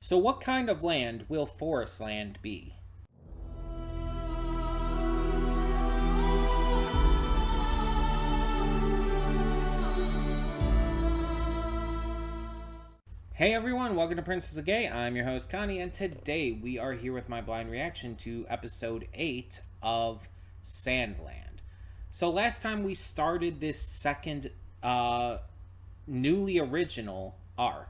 So what kind of land will forest land be? Hey everyone, welcome to Princess of Gay. I'm your host Connie, and today we are here with my blind reaction to episode 8 of Sandland. So last time we started this second newly original arc.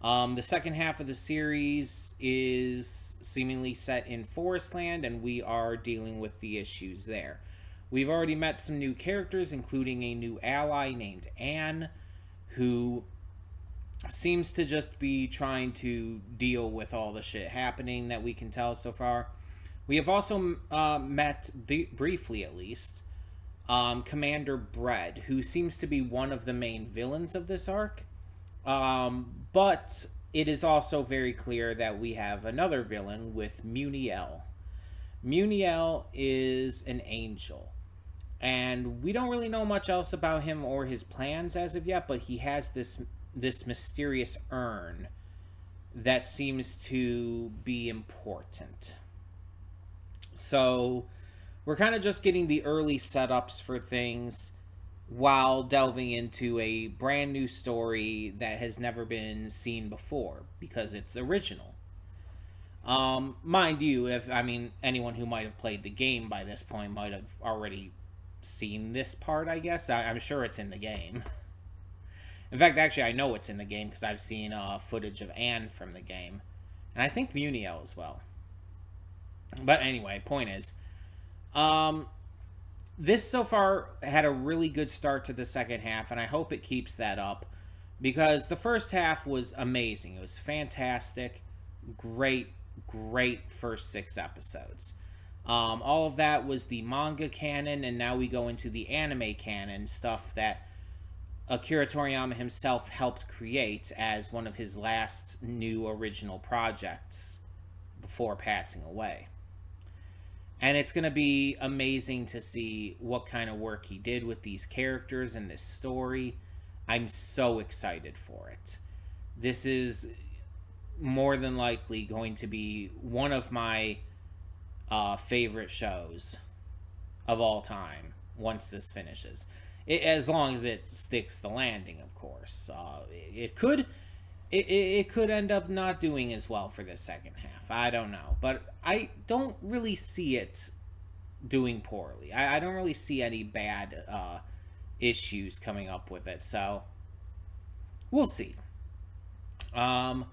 The second half of the series is seemingly set in Forestland, and we are dealing with the issues there. We've already met some new characters, including a new ally named Anne, who seems to just be trying to deal with all the shit happening that we can tell so far. We have also met, briefly at least, Commander Bread, who seems to be one of the main villains of this arc. But it is also very clear that we have another villain with Muniel. Muniel is an angel, and we don't really know much else about him or his plans as of yet, but he has this mysterious urn that seems to be important. So we're kind of just getting the early setups for things while delving into a brand new story that has never been seen before because it's original. Mind you, if I mean anyone who might have played the game by this point might have already seen this part. I guess I'm sure it's in the game. In fact, actually, I know it's in the game because I've seen footage of Anne from the game, and I think Muniel as well. But anyway, point is, this so far had a really good start to the second half, and I hope it keeps that up because the first half was amazing. It was fantastic, great, great first 6 episodes. All of that was the manga canon, and now we go into the anime canon stuff that Akira Toriyama himself helped create as one of his last new original projects before passing away. And it's going to be amazing to see what kind of work he did with these characters and this story. I'm so excited for it. This is more than likely going to be one of my favorite shows of all time once this finishes. As long as it sticks the landing, of course. It could end up not doing as well for the second half. I don't know, but I don't really see it doing poorly. I don't really see any bad issues coming up with it, so we'll see. But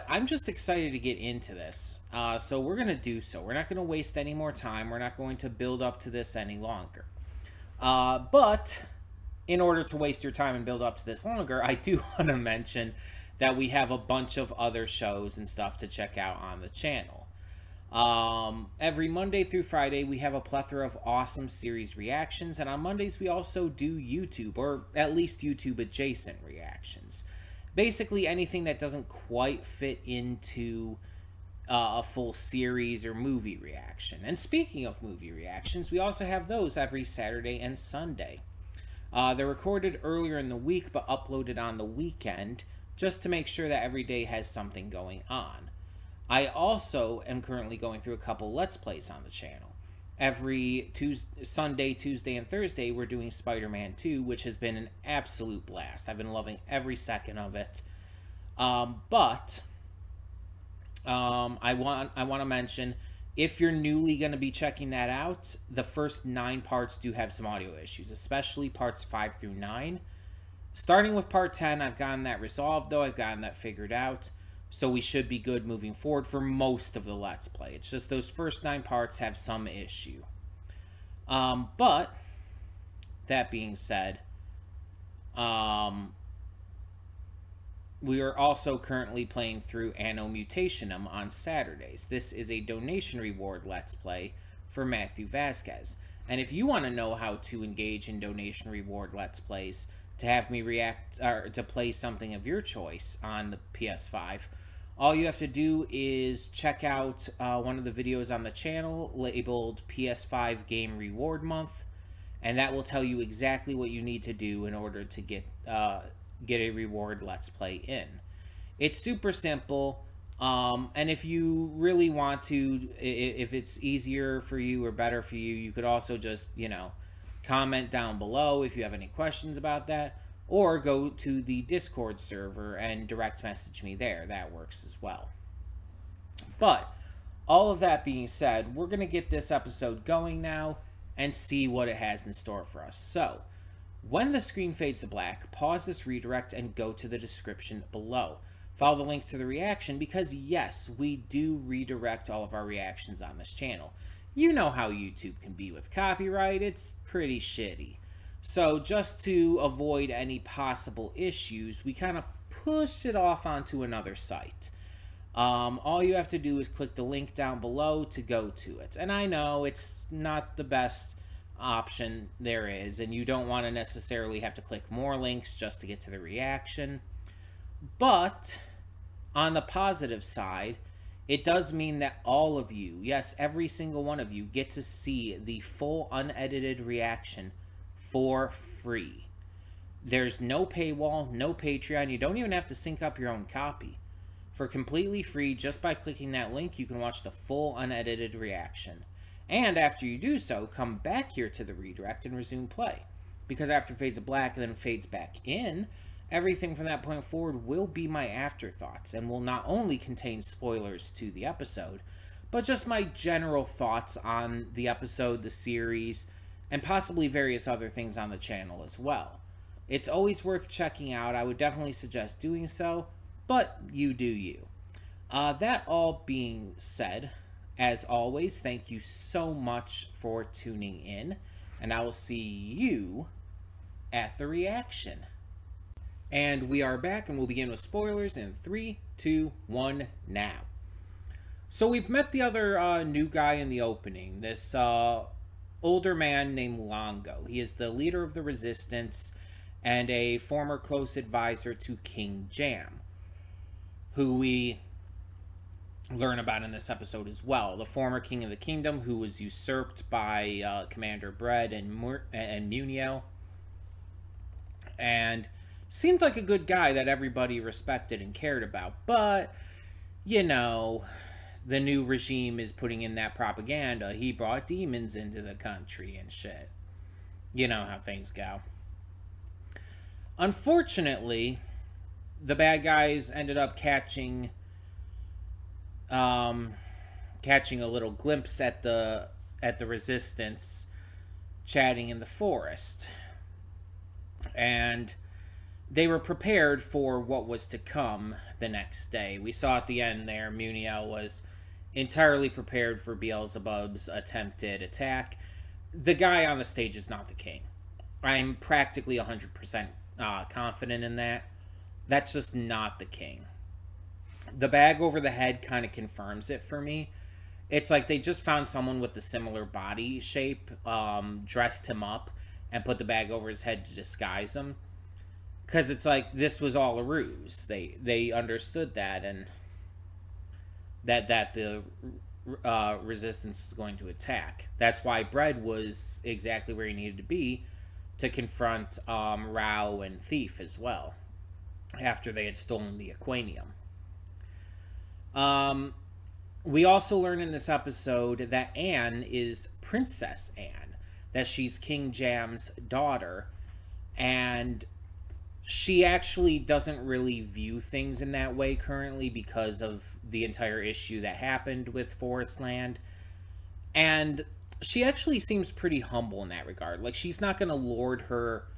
I'm just excited to get into this. So we're going to do so. We're not going to waste any more time. We're not going to build up to this any longer. But in order to waste your time and build up to this longer, I do want to mention that we have a bunch of other shows and stuff to check out on the channel. Every Monday through Friday, we have a plethora of awesome series reactions, and on Mondays, we also do YouTube, or at least YouTube adjacent reactions. Basically, anything that doesn't quite fit into a full series or movie reaction. And speaking of movie reactions, we also have those every Saturday and Sunday. They're recorded earlier in the week but uploaded on the weekend just to make sure that every day has something going on. I also am currently going through a couple Let's Plays on the channel. Every Sunday, Tuesday, and Thursday, we're doing Spider-Man 2, which has been an absolute blast. I've been loving every second of it. But I want to mention, if you're newly going to be checking that out, the first 9 parts do have some audio issues, especially parts 5 through 9. Starting with part 10, I've gotten that resolved, though. I've gotten that figured out. So we should be good moving forward for most of the Let's Play. It's just those first 9 parts have some issue. But, that being said, we are also currently playing through Anno Mutationum on Saturdays. This is a donation reward Let's Play for Matthew Vasquez. And if you want to know how to engage in donation reward Let's Plays to have me react or to play something of your choice on the PS5, all you have to do is check out one of the videos on the channel labeled PS5 Game Reward Month, and that will tell you exactly what you need to do in order to get a reward Let's Play in. It's super simple. And if you really want to, if it's easier for you or better for you, you could also just, comment down below if you have any questions about that, or go to the Discord server and direct message me there. That works as well. But all of that being said, we're going to get this episode going now and see what it has in store for us. So, when the screen fades to black, pause this redirect and go to the description below. Follow the link to the reaction because, yes, we do redirect all of our reactions on this channel. You know how YouTube can be with copyright, it's pretty shitty. So just to avoid any possible issues, we kind of pushed it off onto another site. All you have to do is click the link down below to go to it. And I know it's not the best option there is, and you don't want to necessarily have to click more links just to get to the reaction. But on the positive side, it does mean that all of you, yes, every single one of you, get to see the full unedited reaction for free. There's no paywall, no Patreon. You don't even have to sync up your own copy. For completely free, just by clicking that link, you can watch the full unedited reaction. And after you do so, come back here to the redirect and resume play. Because after it fades to black and then fades back in, everything from that point forward will be my afterthoughts and will not only contain spoilers to the episode, but just my general thoughts on the episode, the series, and possibly various other things on the channel as well. It's always worth checking out. I would definitely suggest doing so, but you do you. That all being said, as always, thank you so much for tuning in, and I will see you at the reaction. And we are back, and we'll begin with spoilers in 3, 2, 1, now. So we've met the other new guy in the opening, this older man named Longo. He is the leader of the Resistance and a former close advisor to King Jam, who we learn about in this episode as well. The former king of the kingdom who was usurped by Commander Bread and Muniel. And seemed like a good guy that everybody respected and cared about. But, the new regime is putting in that propaganda. He brought demons into the country and shit. You know how things go. Unfortunately, the bad guys ended up catching a little glimpse at the Resistance chatting in the forest. And they were prepared for what was to come the next day. We saw at the end there, Muniel was entirely prepared for Beelzebub's attempted attack. The guy on the stage is not the king. I'm practically 100% confident in that. That's just not the king. The bag over the head kind of confirms it for me. It's like they just found someone with a similar body shape, dressed him up, and put the bag over his head to disguise him. Because it's like this was all a ruse. They understood that, and that the Resistance was going to attack. That's why Bread was exactly where he needed to be to confront Rao and Thief as well, after they had stolen the Aquanium. We also learn in this episode that Anne is Princess Anne, that she's King Jam's daughter, and she actually doesn't really view things in that way currently because of the entire issue that happened with Forestland. And she actually seems pretty humble in that regard. Like, she's not going to lord her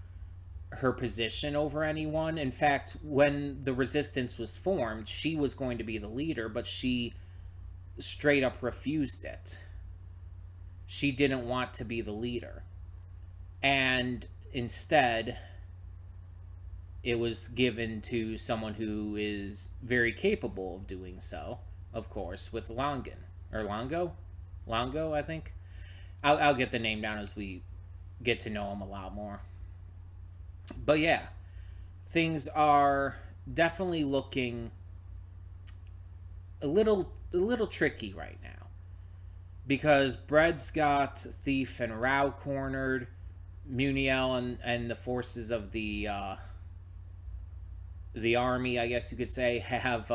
position over anyone. In fact, when the Resistance was formed, she was going to be the leader, but she straight up refused it. She didn't want to be the leader. And instead, it was given to someone who is very capable of doing so, of course, with Longo, I think. I'll get the name down as we get to know him a lot more. But yeah, things are definitely looking a little tricky right now, because Bread's got Thief and Rao cornered. Muniel and the forces of the the army, I guess you could say, have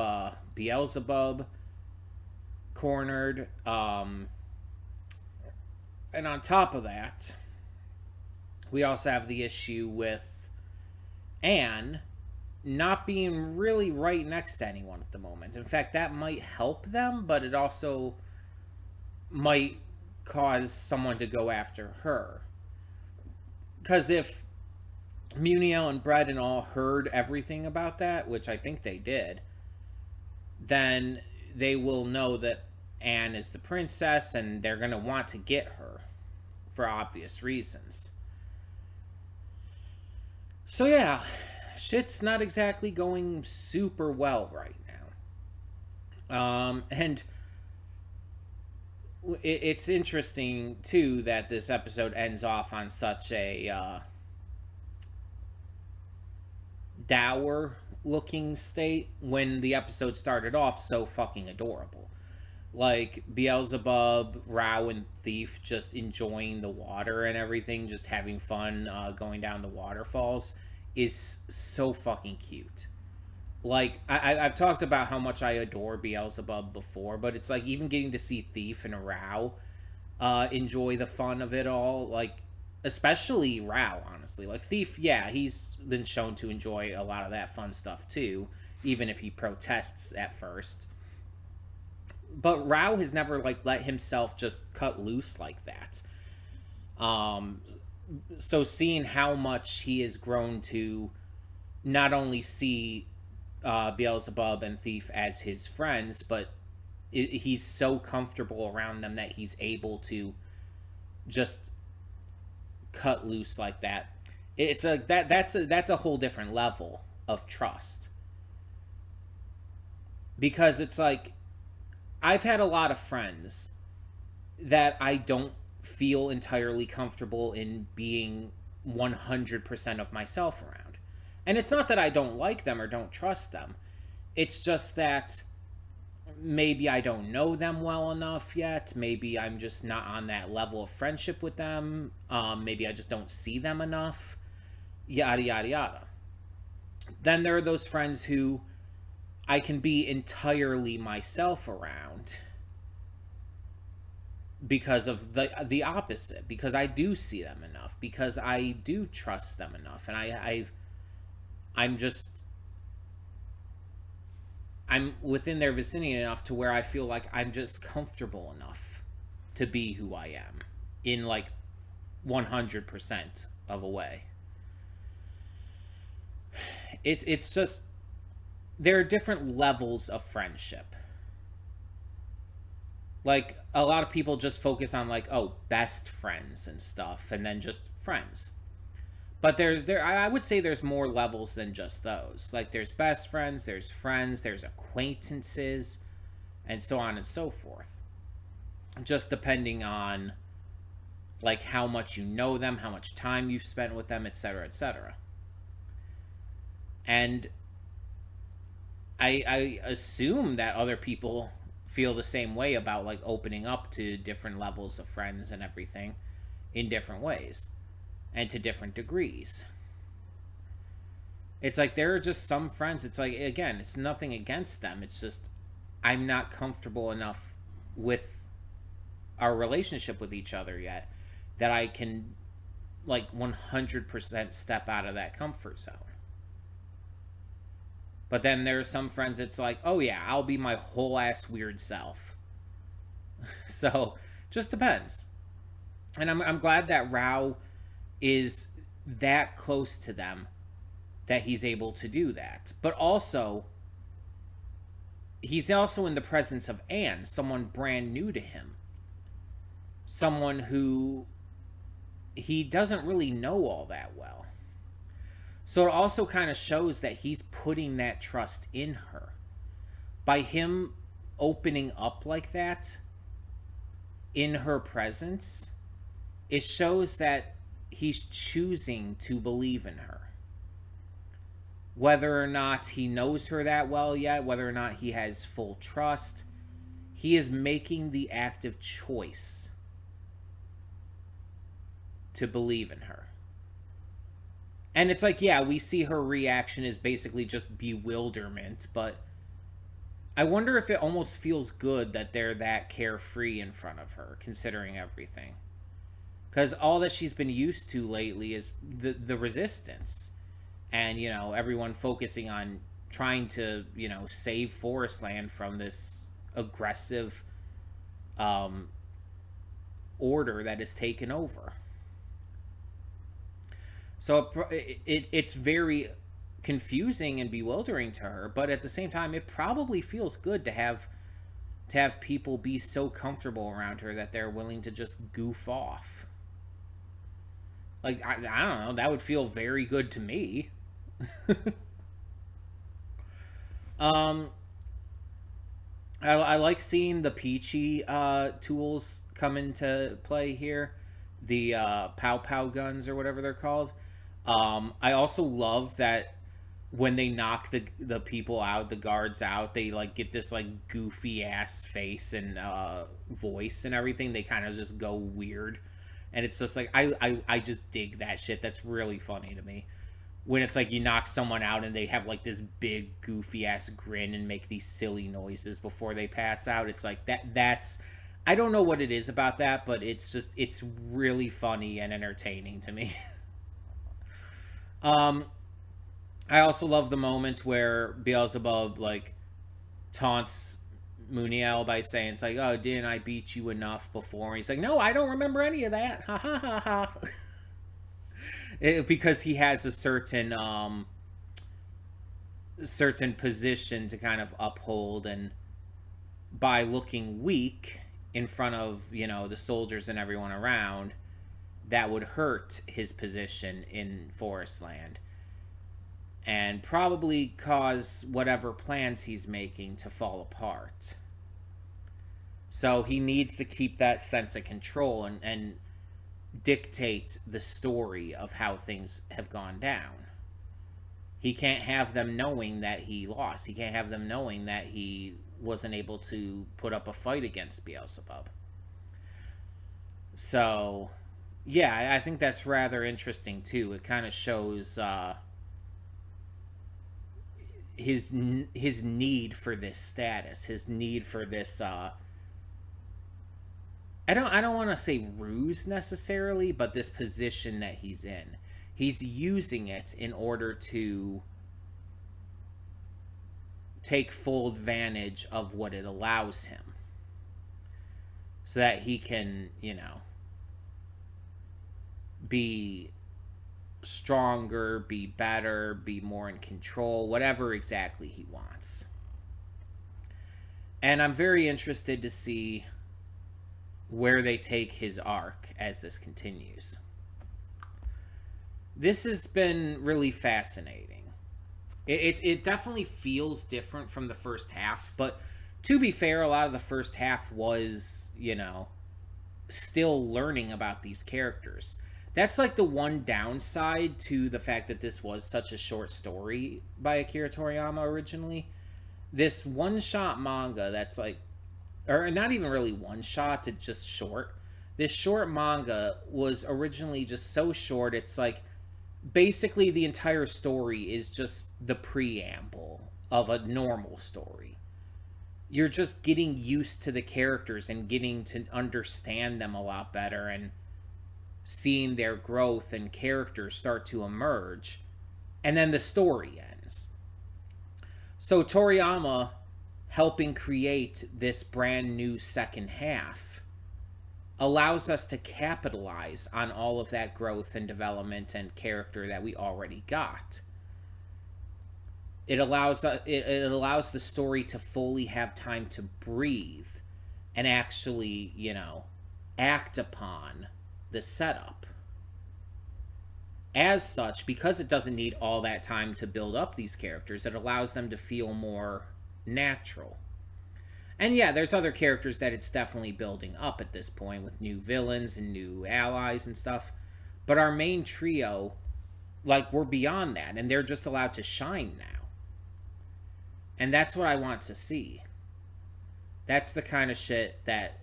Beelzebub cornered. And on top of that, we also have the issue with Anne not being really right next to anyone at the moment. In fact, that might help them, but it also might cause someone to go after her. Because if Muniel and Brett all heard everything about that, which I think they did, then they will know that Anne is the princess, and they're going to want to get her for obvious reasons. So yeah, shit's not exactly going super well right now. And it's interesting too that this episode ends off on such a dour looking state when the episode started off so fucking adorable. Like Beelzebub, Rao, and Thief just enjoying the water and everything, just having fun going down the waterfalls is so fucking cute. Like, I've talked about how much I adore Beelzebub before, but it's like even getting to see Thief and Rao enjoy the fun of it all, like, especially Rao, honestly. Like, Thief, yeah, he's been shown to enjoy a lot of that fun stuff too, even if he protests at first. But Rao has never, like, let himself just cut loose like that. So seeing how much he has grown to not only see Beelzebub and Thief as his friends, but he's so comfortable around them that he's able to just cut loose like that. It's a that's a whole different level of trust. Because it's like, I've had a lot of friends that I don't feel entirely comfortable in being 100% of myself around. And it's not that I don't like them or don't trust them. It's just that maybe I don't know them well enough yet. Maybe I'm just not on that level of friendship with them. Maybe I just don't see them enough. Yada, yada, yada. Then there are those friends who I can be entirely myself around because of the opposite, because I do see them enough, because I do trust them enough, and I'm within their vicinity enough to where I feel like I'm just comfortable enough to be who I am in like 100% of a way. It's just, there are different levels of friendship. Like, a lot of people just focus on, like, oh, best friends and stuff, and then just friends. But I would say there's more levels than just those. Like, there's best friends, there's acquaintances, and so on and so forth. Just depending on, like, how much you know them, how much time you've spent with them, etc., etc. And I assume that other people feel the same way about, like, opening up to different levels of friends and everything in different ways and to different degrees. It's like there are just some friends, it's like, again, it's nothing against them, it's just I'm not comfortable enough with our relationship with each other yet that I can, like, 100% step out of that comfort zone. But then there's some friends, it's like, oh yeah, I'll be my whole ass weird self. So, just depends. And I'm glad that Rao is that close to them that he's able to do that. But also, he's also in the presence of Anne, someone brand new to him. Someone who he doesn't really know all that well. So it also kind of shows that he's putting that trust in her. By him opening up like that in her presence, it shows that he's choosing to believe in her. Whether or not he knows her that well yet, whether or not he has full trust, he is making the active choice to believe in her. And it's like, yeah, we see her reaction is basically just bewilderment, but I wonder if it almost feels good that they're that carefree in front of her, considering everything. Because all that she's been used to lately is the resistance. And, everyone focusing on trying to, save Forestland from this aggressive um, order that is taken over. So it's very confusing and bewildering to her, but at the same time, it probably feels good to have people be so comfortable around her that they're willing to just goof off. Like I don't know, that would feel very good to me. um, I like seeing the Peachy tools come into play here, the pow pow guns or whatever they're called. I also love that when they knock the people out, the guards out, they like get this like goofy ass face and voice and everything. They kind of just go weird, and it's just like I just dig that shit. That's really funny to me. When it's like you knock someone out and they have like this big goofy ass grin and make these silly noises before they pass out. It's like that's I don't know what it is about that, but it's really funny and entertaining to me. um I also love the moment where Beelzebub like taunts Muniel by saying it's like, "Oh, didn't I beat you enough before?" And he's like, "No, I don't remember any of that." Ha ha ha ha. Because he has a certain position to kind of uphold, and by looking weak in front of the soldiers and everyone around, that would hurt his position in Forestland and probably cause whatever plans he's making to fall apart. So he needs to keep that sense of control and dictate the story of how things have gone down. He can't have them knowing that he lost. He can't have them knowing that he wasn't able to put up a fight against Beelzebub. So, yeah, I think that's rather interesting too. It kind of shows his need for this status, his need for this. I don't want to say ruse necessarily, but this position that he's in. He's using it in order to take full advantage of what it allows him. So that he can, be stronger, be better, be more in control, whatever exactly he wants. And I'm very interested to see where they take his arc as this continues. This has been really fascinating. It definitely feels different from the first half, but to be fair, a lot of the first half was, still learning about these characters. That's like the one downside to the fact that this was such a short story by Akira Toriyama originally. This one shot manga that's like, or not even really one shot, it's just short. This short manga was originally just so short, it's like basically the entire story is just the preamble of a normal story. You're just getting used to the characters and getting to understand them a lot better and seeing their growth and characters start to emerge. And then the story ends. So Toriyama helping create this brand new second half allows us to capitalize on all of that growth and development and character that we already got. It allows the story to fully have time to breathe and actually, act upon the setup. As such, because it doesn't need all that time to build up these characters, it allows them to feel more natural. And yeah, there's other characters that it's definitely building up at this point with new villains and new allies and stuff. But our main trio, like, we're beyond that, and they're just allowed to shine now. And that's what I want to see. That's the kind of shit that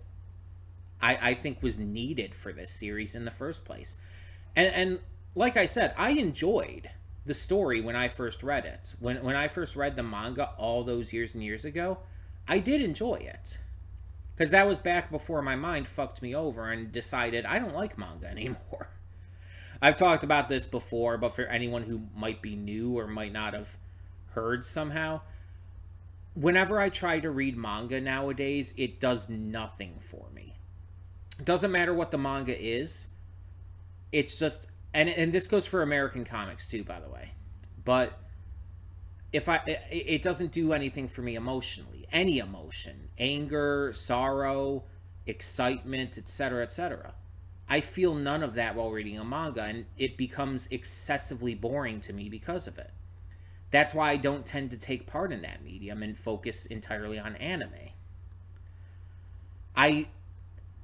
I think was needed for this series in the first place. And like I said, I enjoyed the story when I first read it. When I first read the manga all those years and years ago, I did enjoy it. Because that was back before my mind fucked me over and decided I don't like manga anymore. I've talked about this before, but for anyone who might be new or might not have heard somehow, whenever I try to read manga nowadays, it does nothing for me. It doesn't matter what the manga is. It's just, and this goes for American comics too, by the way. But if it doesn't do anything for me emotionally. Any emotion, anger, sorrow, excitement, etc., etc. I feel none of that while reading a manga, and it becomes excessively boring to me because of it. That's why I don't tend to take part in that medium and focus entirely on anime. I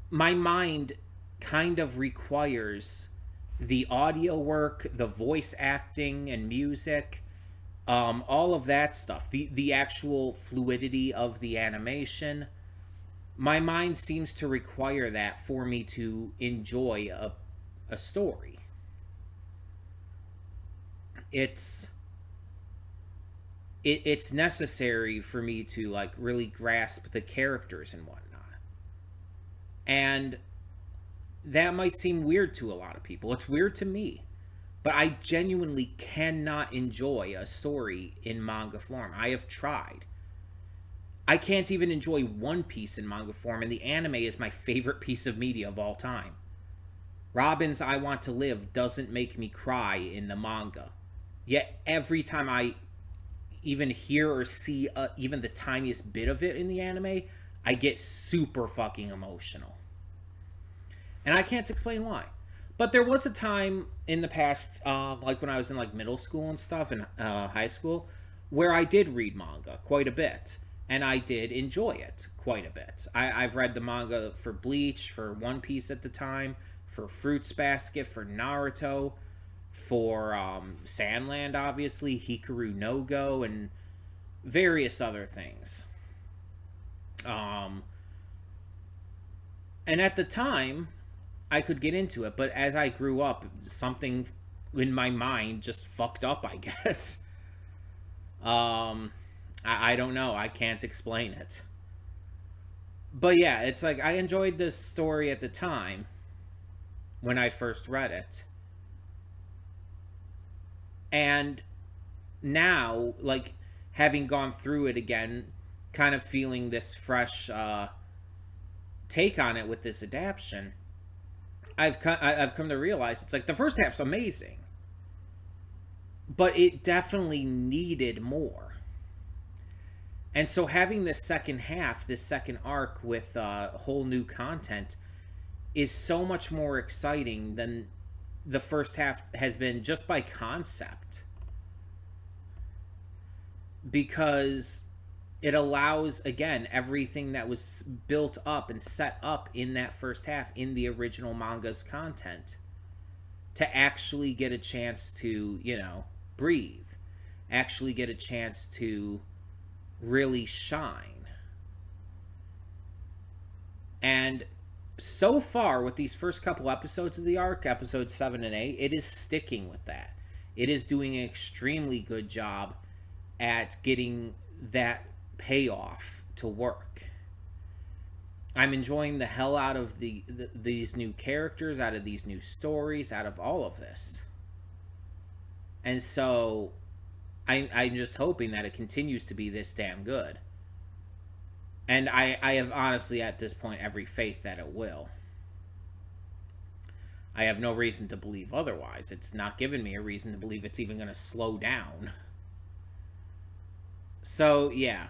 My mind kind of requires the audio work, the voice acting and music, all of that stuff, the actual fluidity of the animation. My mind seems to require that for me to enjoy a story. It's it's necessary for me to like really grasp the characters and whatnot. And that might seem weird to a lot of people. It's weird to me. But I genuinely cannot enjoy a story in manga form. I have tried. I can't even enjoy One Piece in manga form, and the anime is my favorite piece of media of all time. Robin's I Want to Live doesn't make me cry in the manga. Yet every time I even hear or see even the tiniest bit of it in the anime, I get super fucking emotional. And I can't explain why. But there was a time in the past, like when I was in like middle school and stuff, and high school, where I did read manga quite a bit, and I did enjoy it quite a bit. I've read the manga for Bleach, for One Piece at the time, for Fruits Basket, for Naruto, for Sandland, obviously, Hikaru no Go, and various other things. And at the time, I could get into it, but as I grew up, something in my mind just fucked up, I guess. I don't know. I can't explain it. But yeah, it's like I enjoyed this story at the time when I first read it. And now, like, having gone through it again, kind of feeling this fresh take on it with this adaptation, I've come to realize it's like the first half's amazing, but it definitely needed more. And so having this second half, this second arc with whole new content, is so much more exciting than the first half has been just by concept, because it allows, again, everything that was built up and set up in that first half in the original manga's content to actually get a chance to, breathe, actually get a chance to really shine. And so far, with these first couple episodes of the arc, episodes 7 and 8, it is sticking with that. It is doing an extremely good job at getting that payoff to work. I'm enjoying the hell out of these new characters, out of these new stories, out of all of this. And so I'm just hoping that it continues to be this damn good. And I have honestly at this point every faith that it will. I have no reason to believe otherwise. It's not giving me a reason to believe it's even going to slow down. So yeah,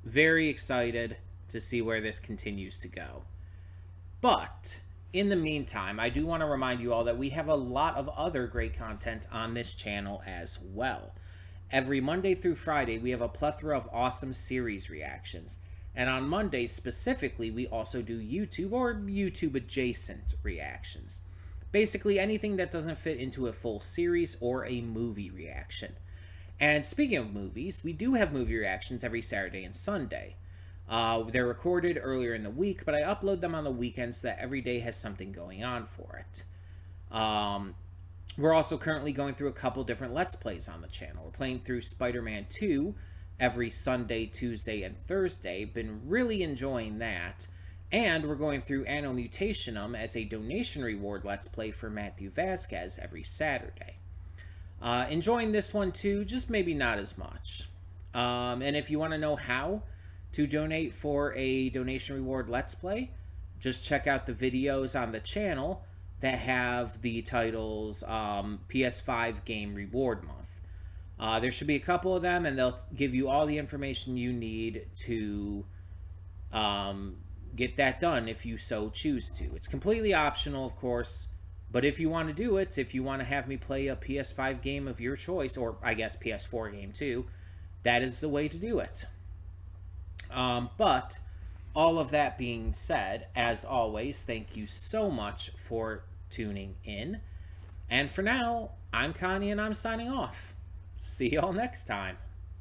very excited to see where this continues to go. But in the meantime, I do want to remind you all that we have a lot of other great content on this channel as well. Every Monday through Friday, we have a plethora of awesome series reactions. And on Mondays specifically, we also do YouTube or YouTube adjacent reactions. Basically anything that doesn't fit into a full series or a movie reaction. And speaking of movies, we do have movie reactions every Saturday and Sunday. They're recorded earlier in the week, but I upload them on the weekends so that every day has something going on for it. We're also currently going through a couple different Let's Plays on the channel. We're playing through Spider-Man 2 every Sunday, Tuesday, and Thursday. Been really enjoying that. And we're going through Anno Mutationum as a donation reward Let's Play for Matthew Vasquez every Saturday. Enjoying this one too, just maybe not as much. And if you want to know how to donate for a donation reward Let's Play, just check out the videos on the channel that have the titles PS5 Game Reward Month. There should be a couple of them, and they'll give you all the information you need to get that done if you so choose to. It's completely optional, of course, but if you want to do it, if you want to have me play a PS5 game of your choice, or I guess PS4 game too, that is the way to do it. But all of that being said, as always, thank you so much for tuning in. And for now, I'm Connie and I'm signing off. See y'all next time.